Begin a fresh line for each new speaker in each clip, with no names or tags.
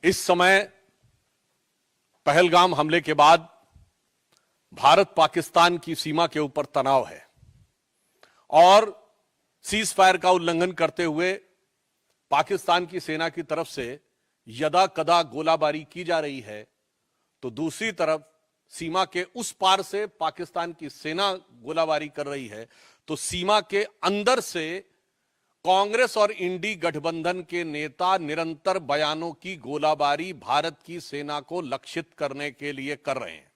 इस समय पहलगाम हमले के बाद भारत पाकिस्तान की सीमा के ऊपर तनाव है और सीज फायर का उल्लंघन करते हुए पाकिस्तान की सेना की तरफ से यदा कदा गोलाबारी की जा रही है, तो दूसरी तरफ सीमा के उस पार से पाकिस्तान की सेना गोलाबारी कर रही है। तो सीमा के अंदर से कांग्रेस और इंडी गठबंधन के नेता निरंतर बयानों की गोलाबारी भारत की सेना को लक्षित करने के लिए कर रहे हैं।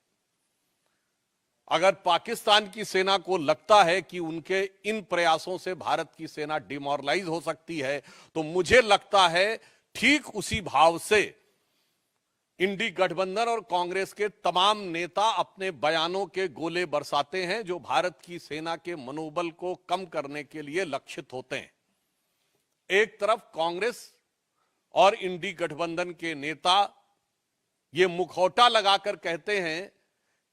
अगर पाकिस्तान की सेना को लगता है कि उनके इन प्रयासों से भारत की सेना डिमोरलाइज हो सकती है, तो मुझे लगता है ठीक उसी भाव से इंडी गठबंधन और कांग्रेस के तमाम नेता अपने बयानों के गोले बरसाते हैं, जो भारत की सेना के मनोबल को कम करने के लिए लक्षित होते हैं। एक तरफ कांग्रेस और इंडी गठबंधन के नेता ये मुखौटा लगाकर कहते हैं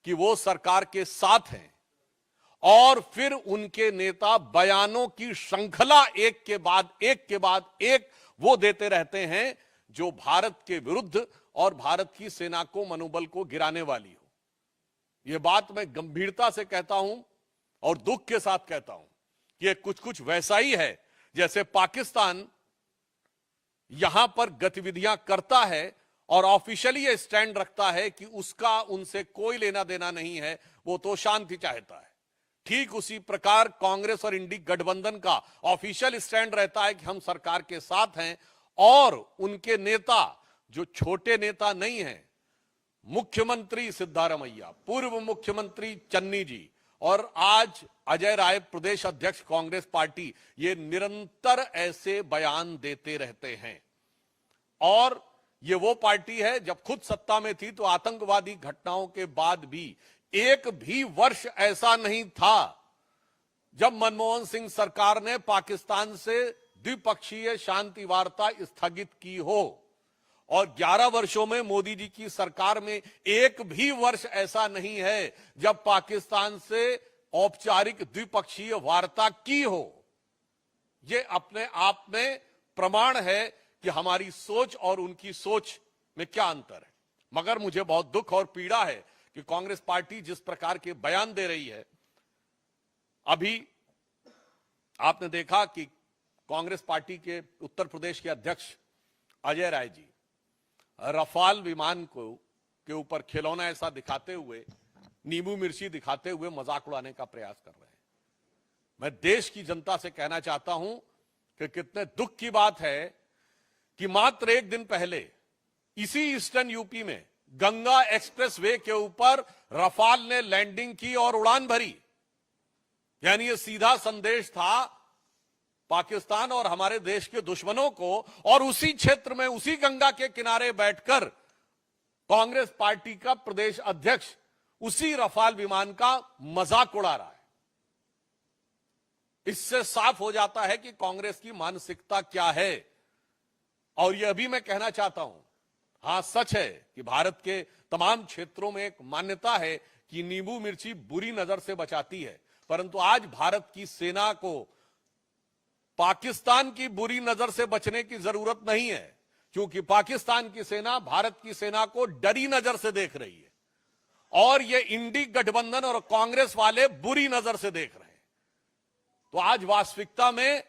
कि वो सरकार के साथ हैं, और फिर उनके नेता बयानों की श्रृंखला एक के बाद एक वो देते रहते हैं जो भारत के विरुद्ध और भारत की सेना को मनोबल को गिराने वाली हो। यह बात मैं गंभीरता से कहता हूं और दुख के साथ कहता हूं कि यह कुछ वैसा ही है जैसे पाकिस्तान यहां पर गतिविधियां करता है और ऑफिशियली यह स्टैंड रखता है कि उसका उनसे कोई लेना देना नहीं है, वो तो शांति चाहता है। ठीक उसी प्रकार कांग्रेस और इंडी गठबंधन का ऑफिशियल स्टैंड रहता है कि हम सरकार के साथ हैं, और उनके नेता जो छोटे नेता नहीं हैं, मुख्यमंत्री सिद्धारमैया, पूर्व मुख्यमंत्री चन्नी जी और आज अजय राय प्रदेश अध्यक्ष कांग्रेस पार्टी, ये निरंतर ऐसे बयान देते रहते हैं। और ये वो पार्टी है जब खुद सत्ता में थी तो आतंकवादी घटनाओं के बाद भी एक भी वर्ष ऐसा नहीं था जब मनमोहन सिंह सरकार ने पाकिस्तान से द्विपक्षीय शांति वार्ता स्थगित की हो, और 11 वर्षों में मोदी जी की सरकार में एक भी वर्ष ऐसा नहीं है जब पाकिस्तान से औपचारिक द्विपक्षीय वार्ता की हो। यह अपने आप में प्रमाण है कि हमारी सोच और उनकी सोच में क्या अंतर है। मगर मुझे बहुत दुख और पीड़ा है कि कांग्रेस पार्टी जिस प्रकार के बयान दे रही है। अभी आपने देखा कि कांग्रेस पार्टी के उत्तर प्रदेश के अध्यक्ष अजय राय जी रफाल विमान को के ऊपर खिलौना ऐसा दिखाते हुए, नींबू मिर्ची दिखाते हुए मजाक उड़ाने का प्रयास कर रहे हैं। मैं देश की जनता से कहना चाहता हूं कि कितने दुख की बात है कि मात्र एक दिन पहले इसी ईस्टर्न यूपी में गंगा एक्सप्रेस वे के ऊपर रफाल ने लैंडिंग की और उड़ान भरी। यानी यह सीधा संदेश था पाकिस्तान और हमारे देश के दुश्मनों को, और उसी क्षेत्र में उसी गंगा के किनारे बैठकर कांग्रेस पार्टी का प्रदेश अध्यक्ष उसी रफाल विमान का मजाक उड़ा रहा है। इससे साफ हो जाता है कि कांग्रेस की मानसिकता क्या है। और यह भी मैं कहना चाहता हूं, हां सच है कि भारत के तमाम क्षेत्रों में एक मान्यता है कि नींबू मिर्ची बुरी नजर से बचाती है, परंतु आज भारत की सेना को पाकिस्तान की बुरी नजर से बचने की जरूरत नहीं है, क्योंकि पाकिस्तान की सेना भारत की सेना को डरी नजर से देख रही है, और ये इंडी गठबंधन और कांग्रेस वाले बुरी नजर से देख रहे हैं। तो आज वास्तविकता में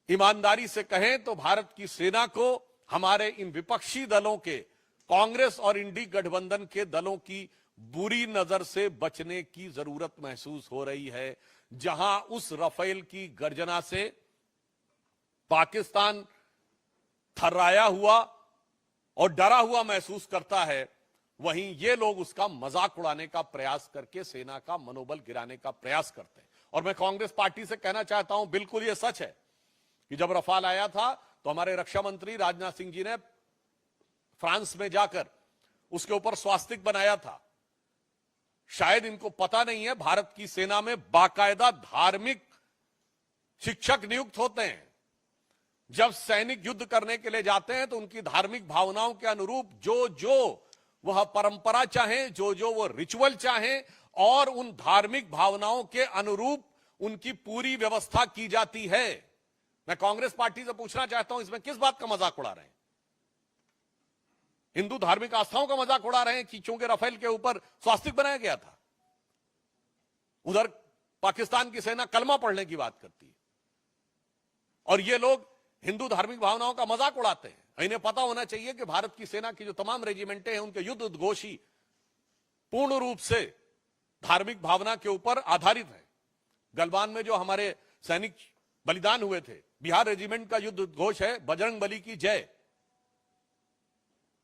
ईमानदारी से कहें तो भारत की सेना को हमारे इन विपक्षी दलों के, कांग्रेस और इंडी गठबंधन के दलों की बुरी नजर से बचने की जरूरत महसूस हो रही है। जहां उस रफेल की गर्जना से पाकिस्तान थर्राया हुआ और डरा हुआ महसूस करता है, वहीं ये लोग उसका मजाक उड़ाने का प्रयास करके सेना का मनोबल गिराने का प्रयास करते हैं। और मैं कांग्रेस पार्टी से कहना चाहता हूं, बिल्कुल यह सच है कि जब रफाल आया था तो हमारे रक्षा मंत्री राजनाथ सिंह जी ने फ्रांस में जाकर उसके ऊपर स्वास्तिक बनाया था। शायद इनको पता नहीं है, भारत की सेना में बाकायदा धार्मिक शिक्षक नियुक्त होते हैं। जब सैनिक युद्ध करने के लिए जाते हैं तो उनकी धार्मिक भावनाओं के अनुरूप जो वह परंपरा चाहें, जो वो रिचुअल चाहें, और उन धार्मिक भावनाओं के अनुरूप उनकी पूरी व्यवस्था की जाती है। मैं कांग्रेस पार्टी से पूछना चाहता हूं, इसमें किस बात का मजाक उड़ा रहे हैं? हिंदू धार्मिक आस्थाओं का मजाक उड़ा रहे हैं कि चूंकि राफेल के ऊपर स्वास्तिक बनाया गया था। उधर पाकिस्तान की सेना कलमा पढ़ने की बात करती है और ये लोग हिंदू धार्मिक भावनाओं का मजाक उड़ाते हैं। इन्हें पता होना चाहिए कि भारत की सेना की जो तमाम रेजिमेंटें हैं उनके युद्ध उद्घोष ही पूर्ण रूप से धार्मिक भावना के ऊपर आधारित है। गलवान में जो हमारे सैनिक बलिदान हुए थे, बिहार रेजिमेंट का युद्ध उद्घोष है बजरंग बली की जय।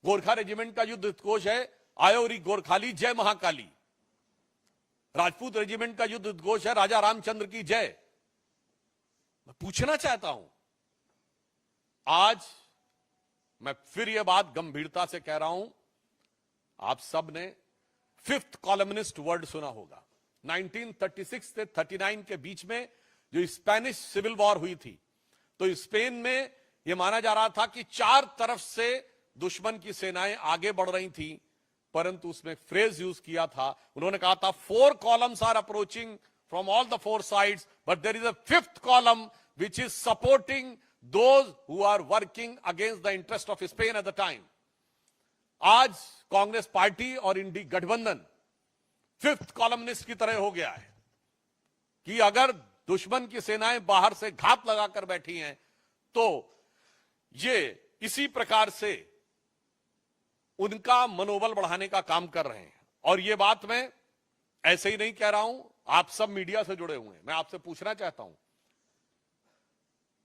गोरखा रेजिमेंट का युद्ध उद्घोष है आयोरी गोरखाली जय महाकाली। राजपूत रेजिमेंट का युद्ध उद्घोष है राजा रामचंद्र की जय। मैं पूछना चाहता हूं, आज मैं फिर यह बात गंभीरता से कह रहा हूं, आप सब ने फिफ्थ कॉलमनिस्ट वर्ड सुना होगा। 1936 से 39 के बीच में जो स्पेनिश सिविल वॉर हुई थी, तो स्पेन में यह माना जा रहा था कि चार तरफ से दुश्मन की सेनाएं आगे बढ़ रही थी, परंतु उसमें फ्रेज यूज किया था, उन्होंने कहा था 4 columns are approaching from all the 4 sides, but there is a 5th column which is supporting those who are working against the interest of Spain at the time. आज कांग्रेस पार्टी और इंडी गठबंधन 5th columnist की तरह हो गया है कि अगर दुश्मन की सेनाएं बाहर से घात लगाकर बैठी हैं तो ये इसी प्रकार से उनका मनोबल बढ़ाने का काम कर रहे हैं। और ये बात मैं ऐसे ही नहीं कह रहा हूं, आप सब मीडिया से जुड़े हुए हैं। मैं आपसे पूछना चाहता हूं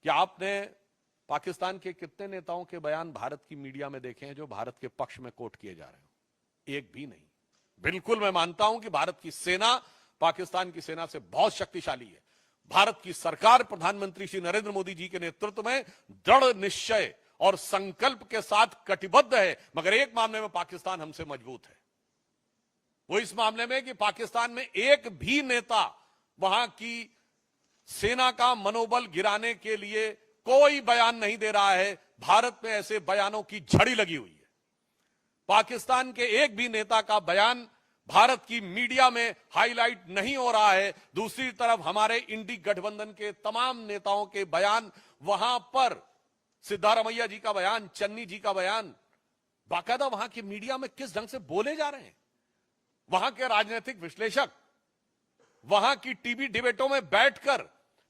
कि आपने पाकिस्तान के कितने नेताओं के बयान भारत की मीडिया में देखे हैं जो भारत के पक्ष में कोट किए जा रहे हो? एक भी नहीं। बिल्कुल मैं मानता हूं कि भारत की सेना पाकिस्तान की सेना से बहुत शक्तिशाली है। भारत की सरकार प्रधानमंत्री श्री नरेंद्र मोदी जी के नेतृत्व में दृढ़ निश्चय और संकल्प के साथ कटिबद्ध है, मगर एक मामले में पाकिस्तान हमसे मजबूत है। वो इस मामले में कि पाकिस्तान में एक भी नेता वहां की सेना का मनोबल गिराने के लिए कोई बयान नहीं दे रहा है। भारत में ऐसे बयानों की झड़ी लगी हुई है। पाकिस्तान के एक भी नेता का बयान भारत की मीडिया में हाईलाइट नहीं हो रहा है। दूसरी तरफ हमारे इंडी गठबंधन के तमाम नेताओं के बयान, वहां पर सिद्धारमैया जी का बयान, चन्नी जी का बयान, बाकायदा वहां की मीडिया में किस ढंग से बोले जा रहे हैं। वहां के राजनीतिक विश्लेषक वहां की टीवी डिबेटों में बैठकर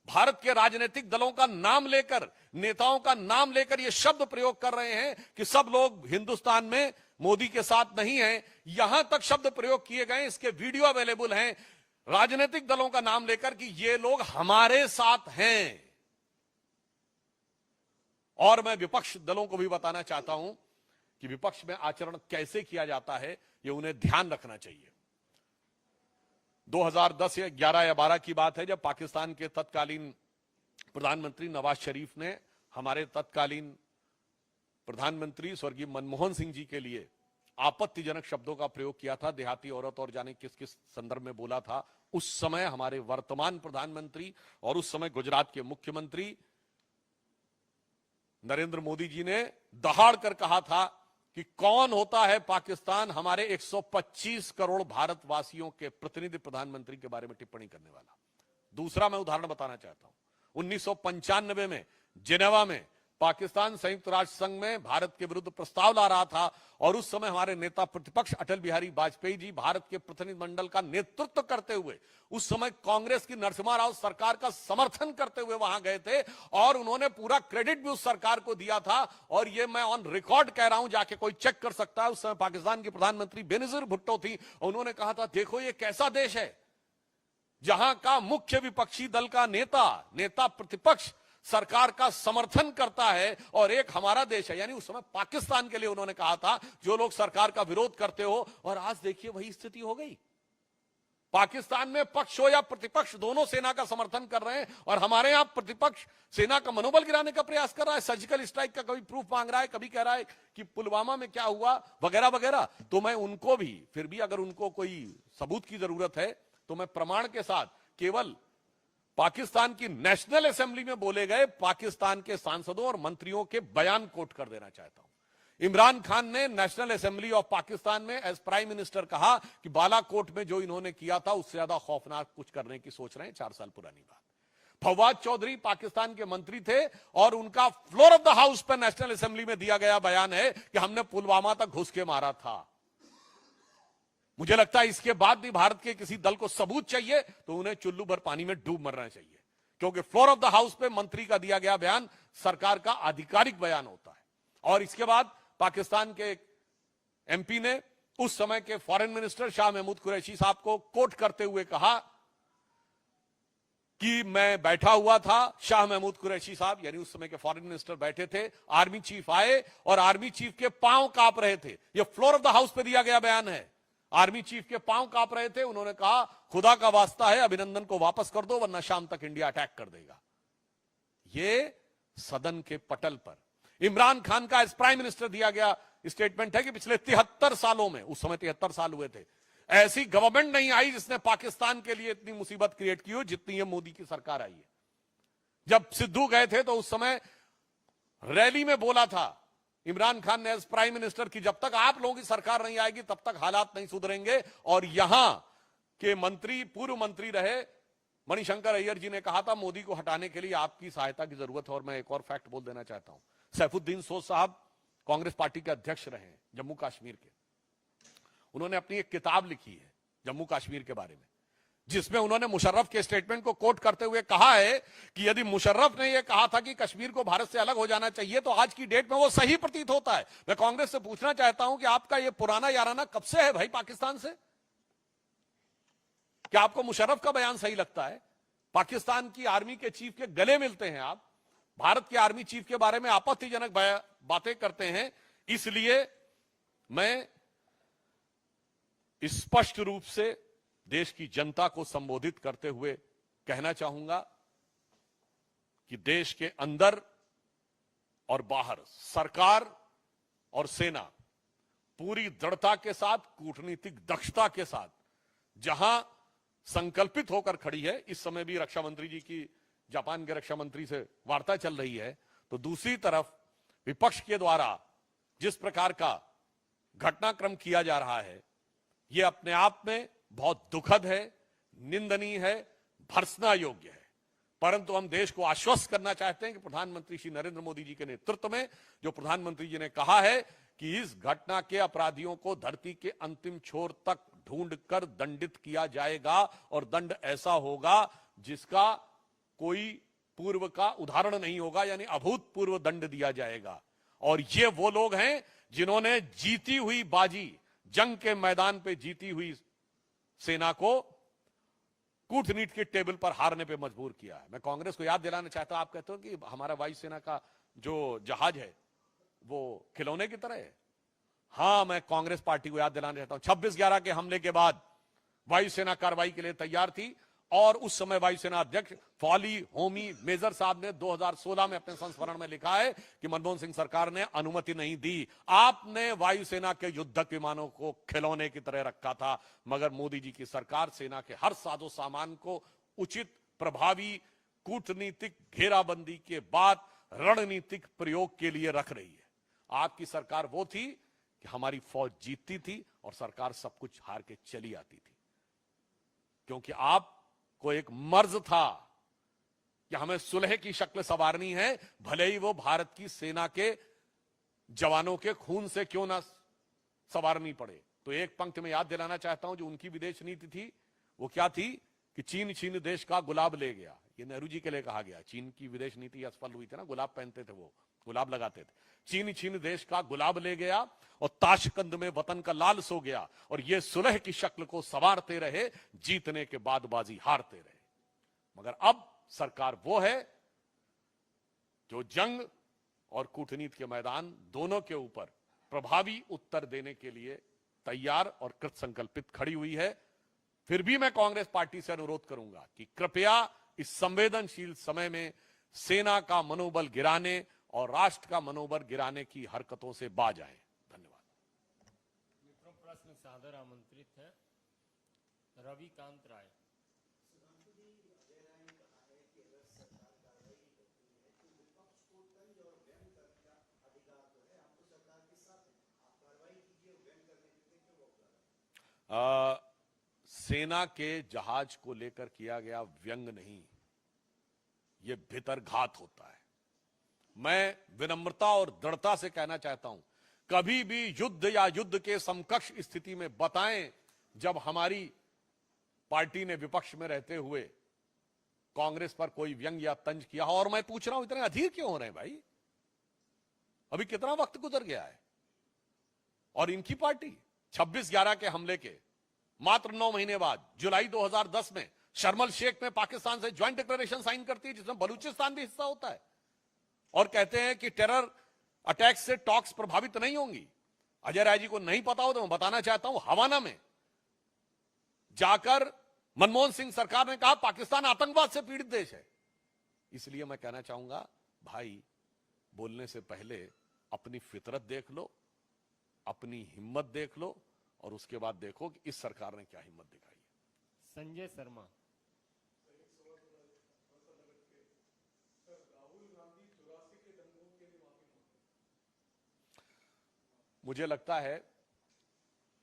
भारत के राजनीतिक दलों का नाम लेकर, नेताओं का नाम लेकर यह शब्द प्रयोग कर रहे हैं कि सब लोग हिंदुस्तान में मोदी के साथ नहीं हैं। यहां तक शब्द प्रयोग किए गए, इसके वीडियो अवेलेबल हैं, राजनीतिक दलों का नाम लेकर कि ये लोग हमारे साथ हैं। और मैं विपक्ष दलों को भी बताना चाहता हूं कि विपक्ष में आचरण कैसे किया जाता है, यह उन्हें ध्यान रखना चाहिए। 2010 या 11 या 12 की बात है जब पाकिस्तान के तत्कालीन प्रधानमंत्री नवाज शरीफ ने हमारे तत्कालीन प्रधानमंत्री स्वर्गीय मनमोहन सिंह जी के लिए आपत्तिजनक शब्दों का प्रयोग किया था। देहाती औरत और जाने किस किस संदर्भ में बोला था। उस समय हमारे वर्तमान प्रधानमंत्री और उस समय गुजरात के मुख्यमंत्री नरेंद्र मोदी जी ने दहाड़ कर कहा था कि कौन होता है पाकिस्तान हमारे 125 करोड़ भारतवासियों के प्रतिनिधि प्रधानमंत्री के बारे में टिप्पणी करने वाला। दूसरा मैं उदाहरण बताना चाहता हूं। 1995 में जिनेवा में पाकिस्तान संयुक्त राष्ट्र संघ में भारत के विरुद्ध प्रस्ताव ला रहा था और उस समय हमारे नेता प्रतिपक्ष अटल बिहारी वाजपेयी जी भारत के प्रतिनिधिमंडल का नेतृत्व करते हुए, उस समय कांग्रेस की नरसिम्हा राव सरकार का समर्थन करते हुए वहां गए थे और उन्होंने पूरा क्रेडिट भी उस सरकार को दिया था। और ये मैं ऑन रिकॉर्ड कह रहा हूं, जाके कोई चेक कर सकता है। उस समय पाकिस्तान की प्रधानमंत्री बेनजीर भुट्टो थी। उन्होंने कहा था, देखो ये कैसा देश है जहां का मुख्य विपक्षी दल का नेता प्रतिपक्ष सरकार का समर्थन करता है और एक हमारा देश है। यानी उस समय पाकिस्तान के लिए उन्होंने कहा था जो लोग सरकार का विरोध करते हो। और आज देखिए वही स्थिति हो गई। पाकिस्तान में पक्ष हो या प्रतिपक्ष दोनों सेना का समर्थन कर रहे हैं और हमारे यहां प्रतिपक्ष सेना का मनोबल गिराने का प्रयास कर रहा है। सर्जिकल स्ट्राइक का कभी प्रूफ मांग रहा है, कभी कह रहा है कि पुलवामा में क्या हुआ वगैरह वगैरह। तो मैं उनको भी, फिर भी अगर उनको कोई सबूत की जरूरत है तो मैं प्रमाण के साथ केवल पाकिस्तान की नेशनल असेंबली में बोले गए पाकिस्तान के सांसदों और मंत्रियों के बयान कोट कर देना चाहता हूं। इमरान खान ने नेशनल असेंबली ऑफ पाकिस्तान में एज प्राइम मिनिस्टर कहा कि बालाकोट में जो इन्होंने किया था उससे ज्यादा खौफनाक कुछ करने की सोच रहे हैं। 4 साल पुरानी बात। फवाद चौधरी पाकिस्तान के मंत्री थे और उनका फ्लोर ऑफ द हाउस पर नेशनल असेंबली में दिया गया बयान है कि हमने पुलवामा तक घुस के मारा था। मुझे लगता है इसके बाद भी भारत के किसी दल को सबूत चाहिए तो उन्हें चुल्लू भर पानी में डूब मरना चाहिए, क्योंकि फ्लोर ऑफ द हाउस पे मंत्री का दिया गया बयान सरकार का आधिकारिक बयान होता है। और इसके बाद पाकिस्तान के एमपी ने उस समय के फॉरेन मिनिस्टर शाह महमूद कुरैशी साहब को कोट करते हुए कहा कि मैं बैठा हुआ था, शाह महमूद कुरैशी साहब यानी उस समय के फॉरेन मिनिस्टर बैठे थे, आर्मी चीफ आए और आर्मी चीफ के पांव कांप रहे थे। यह फ्लोर ऑफ द हाउस पे दिया गया बयान है। आर्मी चीफ के पांव कांप रहे थे, उन्होंने कहा खुदा का वास्ता है अभिनंदन को वापस कर दो वरना शाम तक इंडिया अटैक कर देगा। यह सदन के पटल पर इमरान खान का एज प्राइम मिनिस्टर दिया गया स्टेटमेंट है कि पिछले 73 सालों में, उस समय 73 साल हुए थे, ऐसी गवर्नमेंट नहीं आई जिसने पाकिस्तान के लिए इतनी मुसीबत क्रिएट की हो जितनी ये मोदी की सरकार आई है। जब सिद्धू गए थे तो उस समय रैली में बोला था इमरान खान ने एज प्राइम मिनिस्टर की जब तक आप लोगों की सरकार नहीं आएगी तब तक हालात नहीं सुधरेंगे। और यहां के मंत्री, पूर्व मंत्री रहे मणिशंकर अय्यर जी ने कहा था मोदी को हटाने के लिए आपकी सहायता की जरूरत है। और मैं एक और फैक्ट बोल देना चाहता हूं, सैफुद्दीन सोज साहब कांग्रेस पार्टी के अध्यक्ष रहे हैं जम्मू कश्मीर के। उन्होंने अपनी एक किताब लिखी है जम्मू कश्मीर के बारे में, जिसमें उन्होंने मुशर्रफ के स्टेटमेंट को कोट करते हुए कहा है कि यदि मुशर्रफ ने यह कहा था कि कश्मीर को भारत से अलग हो जाना चाहिए तो आज की डेट में वो सही प्रतीत होता है। मैं कांग्रेस से पूछना चाहता हूं कि आपका यह पुराना याराना कब से है भाई पाकिस्तान से? क्या आपको मुशर्रफ का बयान सही लगता है? पाकिस्तान की आर्मी के चीफ के गले मिलते हैं आप, भारत के आर्मी चीफ के बारे में आपत्तिजनक बातें करते हैं। इसलिए मैं स्पष्ट रूप से देश की जनता को संबोधित करते हुए कहना चाहूंगा कि देश के अंदर और बाहर सरकार और सेना पूरी दृढ़ता के साथ, कूटनीतिक दक्षता के साथ जहां संकल्पित होकर खड़ी है। इस समय भी रक्षा मंत्री जी की जापान के रक्षा मंत्री से वार्ता चल रही है, तो दूसरी तरफ विपक्ष के द्वारा जिस प्रकार का घटनाक्रम किया जा रहा है यह अपने आप में बहुत दुखद है, निंदनीय है, भर्त्सना योग्य है। परंतु हम देश को आश्वस्त करना चाहते हैं कि प्रधानमंत्री श्री नरेंद्र मोदी जी के नेतृत्व में जो प्रधानमंत्री जी ने कहा है कि इस घटना के अपराधियों को धरती के अंतिम छोर तक ढूंढकर दंडित किया जाएगा और दंड ऐसा होगा जिसका कोई पूर्व का उदाहरण नहीं होगा, यानी अभूतपूर्व दंड दिया जाएगा। और ये वो लोग हैं जिन्होंने जीती हुई बाजी, जंग के मैदान पे जीती हुई सेना को कूटनीति के टेबल पर हारने पे मजबूर किया है। मैं कांग्रेस को याद दिलाना चाहता हूं, आप कहते हो कि हमारा वायुसेना का जो जहाज है वो खिलौने की तरह है। हां, मैं कांग्रेस पार्टी को याद दिलाना चाहता हूं 26/11 के हमले के बाद वायुसेना कार्रवाई के लिए तैयार थी और उस समय वायुसेना अध्यक्ष फौली होमी मेजर साहब ने 2016 में अपने संस्मरण में लिखा है कि मनमोहन सिंह सरकार ने अनुमति नहीं दी। आपने वायुसेना के युद्धक विमानों को खिलौने की तरह रखा था, मगर मोदी जी की सरकार सेना के हर साजो सामान को उचित, प्रभावी कूटनीतिक घेराबंदी के बाद रणनीतिक प्रयोग के लिए रख रही है। आपकी सरकार वो थी कि हमारी फौज जीतती थी और सरकार सब कुछ हार के चली आती थी, क्योंकि आप को एक मर्ज था कि हमें सुलह की शक्ल संवारनी है, भले ही वो भारत की सेना के जवानों के खून से क्यों ना संवारनी पड़े। तो एक पंक्ति में याद दिलाना चाहता हूं जो उनकी विदेश नीति थी, वो क्या थी कि चीन छीन देश का गुलाब ले गया। ये नेहरू जी के लिए कहा गया। चीन की विदेश नीति असफल हुई थी ना, गुलाब पहनते थे, वो गुलाब लगाते थे। चीन छीन देश का गुलाब ले गया और ताशकंद में वतन का लाल सो गया, और ये सुलह की शक्ल को संवारते रहे, जीतने के बाद बाजी हारते रहे। मगर अब सरकार वो है जो जंग और कूटनीति के मैदान दोनों के ऊपर प्रभावी उत्तर देने के लिए तैयार और कृत संकल्पित खड़ी हुई है। फिर भी मैं कांग्रेस पार्टी से अनुरोध करूंगा कि कृपया इस संवेदनशील समय में सेना का मनोबल गिराने और राष्ट्र का मनोबल गिराने की हरकतों से बाज आए। धन्यवाद।
मित्रों, प्रश्न सादर आमंत्रित है रविकांत राय।
सेना के जहाज को लेकर किया गया व्यंग नहीं, यह भीतरघात होता है। मैं विनम्रता और दृढ़ता से कहना चाहता हूं, कभी भी युद्ध या युद्ध के समकक्ष स्थिति में बताएं जब हमारी पार्टी ने विपक्ष में रहते हुए कांग्रेस पर कोई व्यंग या तंज किया हो। और मैं पूछ रहा हूं, इतने अधीर क्यों हो रहे हैं भाई? अभी कितना वक्त गुजर गया है और इनकी पार्टी 26/11 के हमले के मात्र 9 महीने बाद जुलाई 2010 में शर्मल शेख में पाकिस्तान से ज्वाइंट डिक्लेरेशन साइन करती है, जिसमें बलूचिस्तान भी हिस्सा होता है, और कहते हैं कि टेरर अटैक से टॉक्स प्रभावित नहीं होंगी। अजय राय जी को नहीं पता हो तो मैं बताना चाहता हूं, हवाना में जाकर मनमोहन सिंह सरकार ने कहा पाकिस्तान आतंकवाद से पीड़ित देश है। इसलिए मैं कहना चाहूंगा, भाई बोलने से पहले अपनी फितरत देख लो, अपनी हिम्मत देख लो, और उसके बाद देखो कि इस सरकार ने क्या हिम्मत दिखाई है।
संजय शर्मा।
मुझे लगता है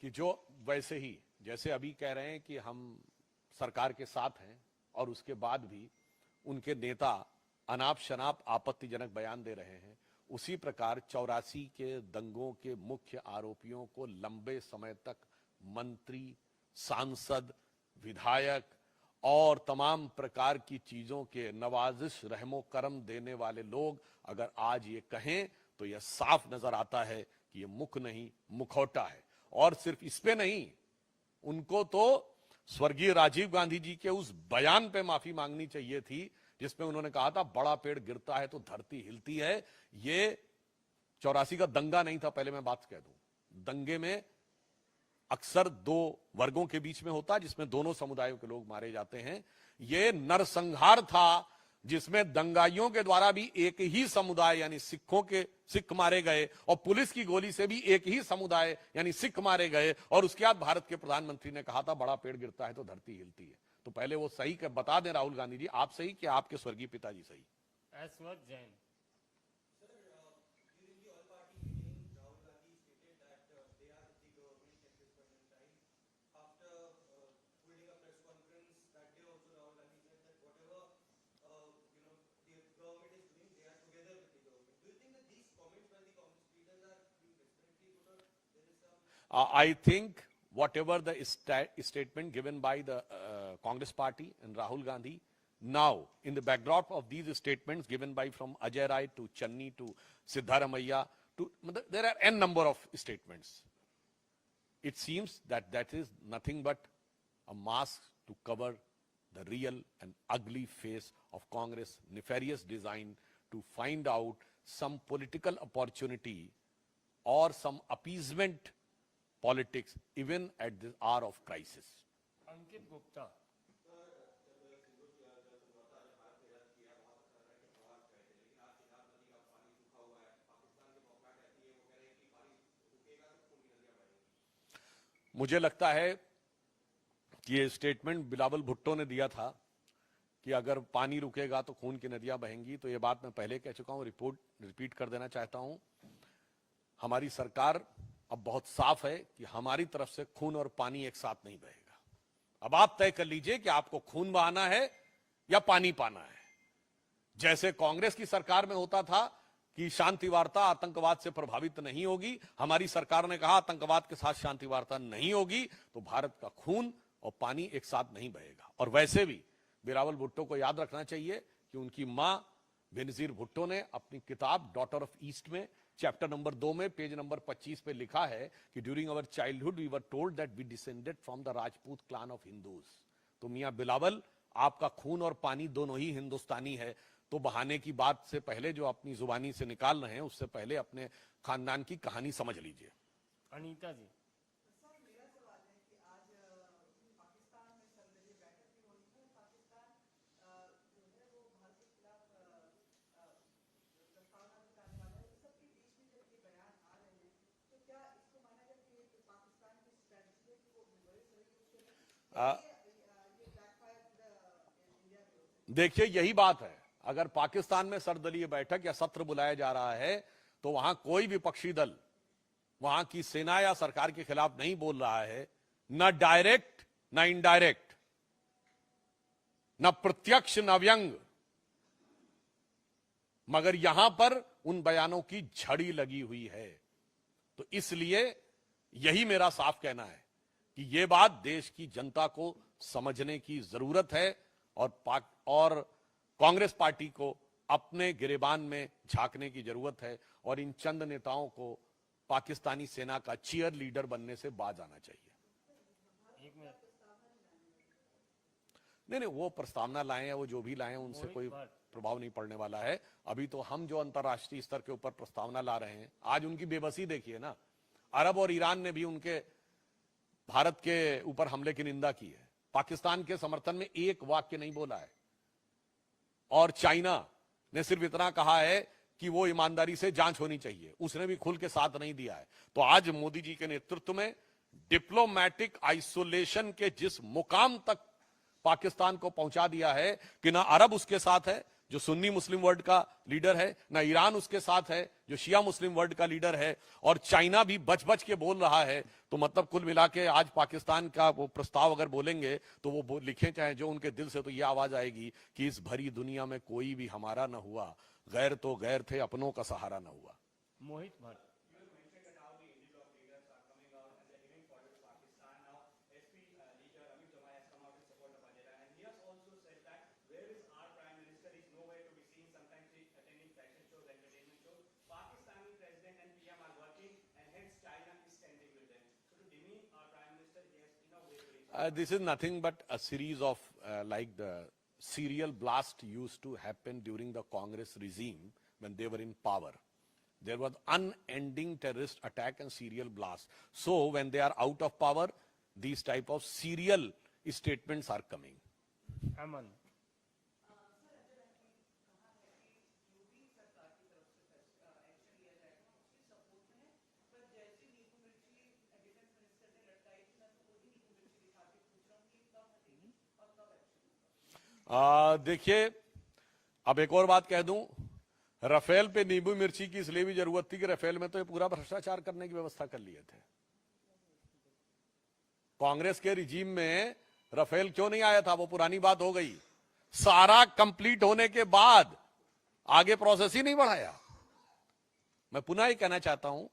कि जो वैसे ही जैसे अभी कह रहे हैं कि हम सरकार के साथ हैं और उसके बाद भी उनके नेता अनाप शनाप आपत्तिजनक बयान दे रहे हैं, उसी प्रकार 84 के दंगों के मुख्य आरोपियों को लंबे समय तक मंत्री, सांसद, विधायक और तमाम प्रकार की चीजों के नवाजिश रहमो करम देने वाले लोग अगर आज ये कहें तो यह साफ नजर आता है कि ये मुख नहीं मुखौटा है। और सिर्फ इस पे नहीं, उनको तो स्वर्गीय राजीव गांधी जी के उस बयान पे माफी मांगनी चाहिए थी जिसमें उन्होंने कहा था बड़ा पेड़ गिरता है तो धरती हिलती है। ये 84 का दंगा नहीं था, पहले मैं बात कह दूं। दंगे में अक्सर दो वर्गों के बीच में होता है जिसमें दोनों समुदायों के लोग मारे जाते हैं। ये नरसंहार था जिसमें दंगाइयों के द्वारा भी एक ही समुदाय यानी सिख मारे गए और पुलिस की गोली से भी एक ही समुदाय यानी सिख मारे गए। और उसके बाद भारत के प्रधानमंत्री ने कहा था बड़ा पेड़ गिरता है तो धरती हिलती है। तो पहले वो सही बता दें राहुल गांधी जी, आप सही कि आपके स्वर्गीय पिताजी सही?
ऐश्वर्य Jain.
I think whatever the statement given by the Congress party and Rahul Gandhi, now in the backdrop of these statements given by from Ajay Rai to Channi to Siddharamaiah, there are n number of statements. It seems that that is nothing but a mask to cover the real and ugly face of Congress' nefarious design to find out some political opportunity or some appeasement politics even at this hour of crisis.
अंकित गुप्ता।
मुझे लगता है कि ये statement Bilawal Bhutto ने दिया था कि अगर पानी रुकेगा तो खून की नदियां बहेंगी। तो ये बात मैं पहले कह चुका हूं, रिपीट कर देना चाहता हूं। हमारी सरकार अब बहुत साफ है कि हमारी तरफ से खून और पानी एक साथ नहीं बहेगा। अब आप तय कर लीजिए कि आपको खून बहाना है या पानी पाना है। जैसे कांग्रेस की सरकार में होता था कि शांति वार्ता आतंकवाद से प्रभावित नहीं होगी, हमारी सरकार ने कहा आतंकवाद के साथ शांति वार्ता नहीं होगी, तो भारत का खून और पानी एक साथ नहीं बहेगा। और वैसे भी बिलावल भुट्टो को याद रखना चाहिए कि उनकी मां बेनजीर भुट्टो ने अपनी किताब डॉटर ऑफ ईस्ट में चैप्टर नंबर 2 में पेज नंबर 25 पे लिखा है कि during our childhood we were told that we descended from the Rajput clan of Hindus. तो मियां बिलावल, आपका खून और पानी दोनों ही हिंदुस्तानी है। तो बहाने की बात से पहले जो अपनी जुबानी से निकाल रहे हैं उससे पहले अपने खानदान की कहानी समझ लीजिए।
अनीता जी।
देखिए यही बात है, अगर पाकिस्तान में सर्वदलीय बैठक या सत्र बुलाया जा रहा है तो वहां कोई विपक्षी दल वहां की सेना या सरकार के खिलाफ नहीं बोल रहा है, न डायरेक्ट न इनडायरेक्ट, न प्रत्यक्ष न व्यंग। मगर यहां पर उन बयानों की झड़ी लगी हुई है। तो इसलिए यही मेरा साफ कहना है कि यह बात देश की जनता को समझने की जरूरत है और कांग्रेस पार्टी को अपने गिरेबान में झांकने की जरूरत है और इन चंद नेताओं को पाकिस्तानी सेना का चीयर लीडर बनने से बाज आना चाहिए।
1 मिनट।
नहीं, वो प्रस्तावना लाए हैं, वो जो भी लाए हैं उनसे कोई प्रभाव नहीं पड़ने वाला है। अभी तो हम जो अंतर्राष्ट्रीय स्तर के ऊपर प्रस्तावना ला रहे हैं, आज उनकी बेबसी देखिए ना। अरब और ईरान ने भी उनके भारत के ऊपर हमले की निंदा की है, पाकिस्तान के समर्थन में एक वाक्य नहीं बोला है। और चाइना ने सिर्फ इतना कहा है कि वो ईमानदारी से जांच होनी चाहिए, उसने भी खुल के साथ नहीं दिया है। तो आज मोदी जी के नेतृत्व में डिप्लोमैटिक आइसोलेशन के जिस मुकाम तक पाकिस्तान को पहुंचा दिया है कि ना अरब उसके साथ है जो सुन्नी मुस्लिम वर्ल्ड का लीडर है, ना ईरान उसके साथ है जो शिया मुस्लिम वर्ल्ड का लीडर है, और चाइना भी बच बच के बोल रहा है। तो मतलब कुल मिला के आज पाकिस्तान का वो प्रस्ताव अगर बोलेंगे तो वो लिखें चाहे जो उनके दिल से, तो ये आवाज आएगी कि इस भरी दुनिया में कोई भी हमारा न हुआ, गैर तो गैर थे, अपनों का सहारा न हुआ।
मोहित Bhatt.
This is nothing but a series of like the serial blast used to happen during the Congress regime when they were in power. There was unending terrorist attack and serial blast. So when they are out of power, these type of serial statements are coming.
अमन।
देखिए, अब एक और बात कह दूं, Rafale पे नींबू मिर्ची की इसलिए भी जरूरत थी कि राफेल में तो ये पूरा भ्रष्टाचार करने की व्यवस्था कर लिए थे। कांग्रेस के रिजीम में राफेल क्यों नहीं आया था, वो पुरानी बात हो गई। सारा कंप्लीट होने के बाद आगे प्रोसेस ही नहीं बढ़ाया। मैं पुनः ये कहना चाहता हूं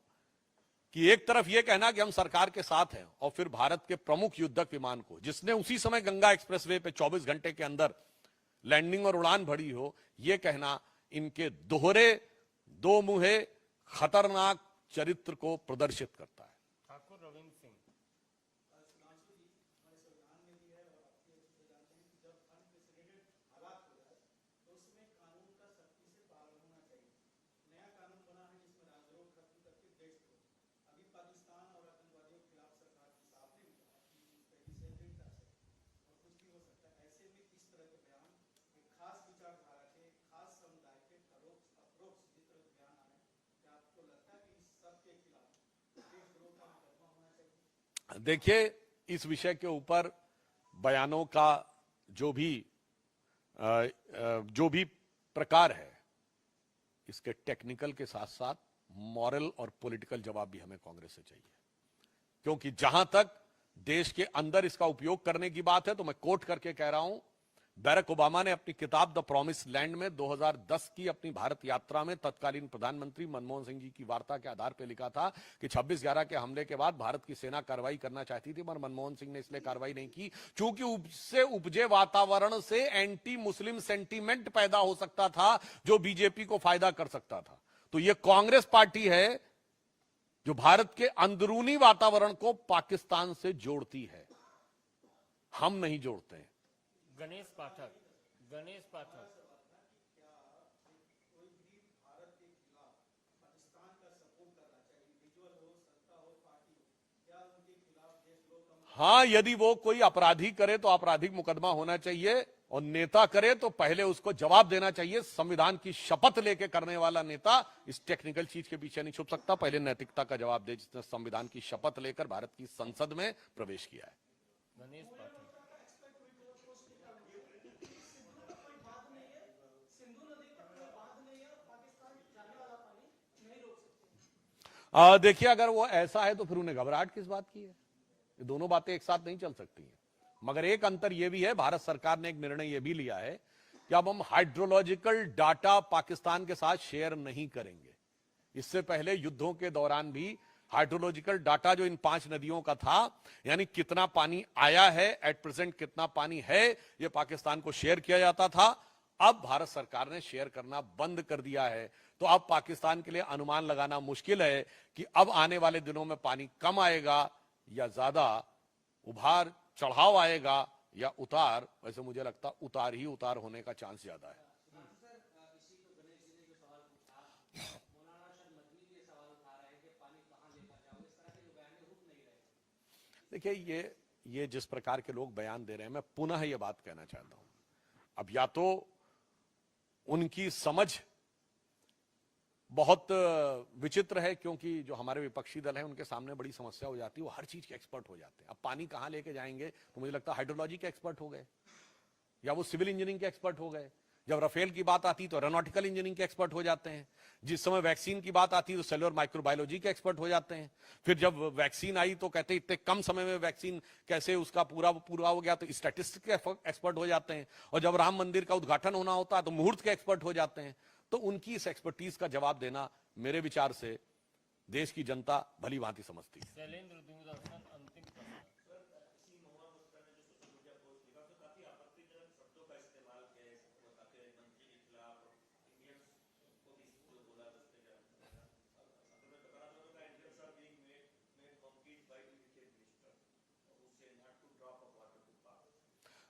कि एक तरफ यह कहना कि हम सरकार के साथ हैं, और फिर भारत के प्रमुख युद्धक विमान को, जिसने उसी समय गंगा एक्सप्रेसवे पे 24 घंटे के अंदर लैंडिंग और उड़ान भरी हो, यह कहना इनके दोहरे दो मुहे खतरनाक चरित्र को प्रदर्शित करता है।
ठाकुर रविंद्र सिंह।
देखिए, इस विषय के ऊपर बयानों का जो भी प्रकार है, इसके टेक्निकल के साथ साथ मॉरल और पॉलिटिकल जवाब भी हमें कांग्रेस से चाहिए। क्योंकि जहां तक देश के अंदर इसका उपयोग करने की बात है, तो मैं कोट करके कह रहा हूं, बैरक ओबामा ने अपनी किताब द प्रॉमिस लैंड में 2010 की अपनी भारत यात्रा में तत्कालीन प्रधानमंत्री मनमोहन सिंह जी की वार्ता के आधार पर लिखा था कि 26/11 के हमले के बाद भारत की सेना कार्रवाई करना चाहती थी, मगर मनमोहन सिंह ने इसलिए कार्रवाई नहीं की क्योंकि उससे उपजे वातावरण से एंटी मुस्लिम सेंटीमेंट पैदा हो सकता था, जो बीजेपी को फायदा कर सकता था। तो यह कांग्रेस पार्टी है जो भारत के अंदरूनी वातावरण को पाकिस्तान से जोड़ती है, हम नहीं जोड़ते हैं।
गणेश पाठक। गणेश पाठक।
हां, यदि वो कोई अपराधी करे तो आपराधिक मुकदमा होना चाहिए, और नेता करे तो पहले उसको जवाब देना चाहिए। संविधान की शपथ लेके करने वाला नेता इस टेक्निकल चीज के पीछे नहीं छुप सकता, पहले नैतिकता का जवाब दे, जिसने संविधान की शपथ लेकर भारत की संसद में प्रवेश किया है।
गणेश पाठक।
देखिए, अगर वो ऐसा है तो फिर उन्हें घबराहट किस बात की है? ये दोनों बातें एक साथ नहीं चल सकती हैं। मगर एक अंतर यह भी है, भारत सरकार ने एक निर्णय यह भी लिया है कि अब हम हाइड्रोलॉजिकल डाटा पाकिस्तान के साथ शेयर नहीं करेंगे। इससे पहले युद्धों के दौरान भी हाइड्रोलॉजिकल डाटा जो इन 5 नदियों का था, यानी कितना पानी आया है, एट प्रेजेंट कितना पानी है, यह पाकिस्तान को शेयर किया जाता था। अब भारत सरकार ने शेयर करना बंद कर दिया है। तो अब पाकिस्तान के लिए अनुमान लगाना मुश्किल है कि अब आने वाले दिनों में पानी कम आएगा या ज्यादा, उभार चढ़ाव आएगा या उतार। वैसे मुझे लगता उतार ही उतार होने का चांस ज्यादा है। देखिए, ये जिस प्रकार के लोग बयान दे रहे हैं, मैं पुनः ये बात कहना चाहता हूं, अब या तो उनकी समझ बहुत विचित्र है, क्योंकि जो हमारे विपक्षी दल है उनके सामने बड़ी समस्या हो जाती है, वो हर चीज के एक्सपर्ट हो जाते हैं। अब पानी कहां लेके जाएंगे तो मुझे लगता है हाइड्रोलॉजी के एक्सपर्ट हो गए, या वो सिविल इंजीनियरिंग के एक्सपर्ट हो गए। जब राफेल की बात आती तो एरोनॉटिकल इंजीनियरिंग के एक्सपर्ट हो जाते हैं। जिस समय वैक्सीन की बात आती तो सेलुलर माइक्रोबायोलॉजी के एक्सपर्ट हो जाते हैं। फिर जब वैक्सीन आई तो कहते इतने कम समय में वैक्सीन कैसे उसका पूरा हो गया, तो स्टैटिस्टिक्स के एक्सपर्ट हो जाते हैं। और जब राम मंदिर का उद्घाटन होना होता है तो मुहूर्त के एक्सपर्ट हो जाते हैं। तो उनकी इस एक्सपर्टीज का जवाब देना मेरे विचार से देश की जनता भली भांति समझती है।
शैलेंद्र दूरदर्शन अंतिम प्रश्न।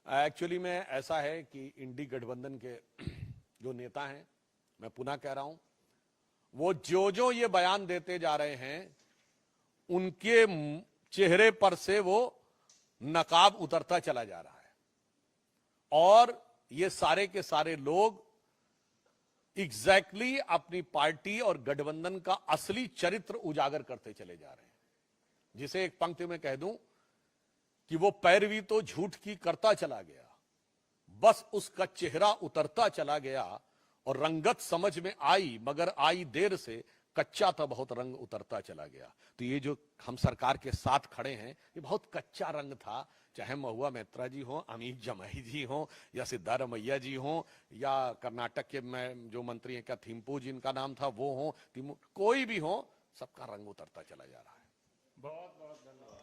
एक्चुअली में ऐसा है कि इंडी गठबंधन के जो नेता हैं, मैं पुनः कह रहा हूं, वो जो ये बयान देते जा रहे हैं, उनके चेहरे पर से वो नकाब उतरता चला जा रहा है। और ये सारे के सारे लोग एग्जैक्टली अपनी पार्टी और गठबंधन का असली चरित्र उजागर करते चले जा रहे हैं। जिसे एक पंक्ति में कह दूं कि वो पैरवी तो झूठ की करता चला गया, बस उसका चेहरा उतरता चला गया, और रंगत समझ में आई मगर आई देर से, कच्चा था बहुत रंग उतरता चला गया। तो ये जो हम सरकार के साथ खड़े हैं, ये बहुत कच्चा रंग था। चाहे महुआ मैत्रा जी हो, अमित जमाई जी हो, या सिद्धारमैया जी हो, या कर्नाटक के में जो मंत्री हैं, क्या थिम्पू जिनका नाम था वो हो, कोई भी हो, सबका रंग उतरता चला जा रहा है।
बहुत बहुत धन्यवाद।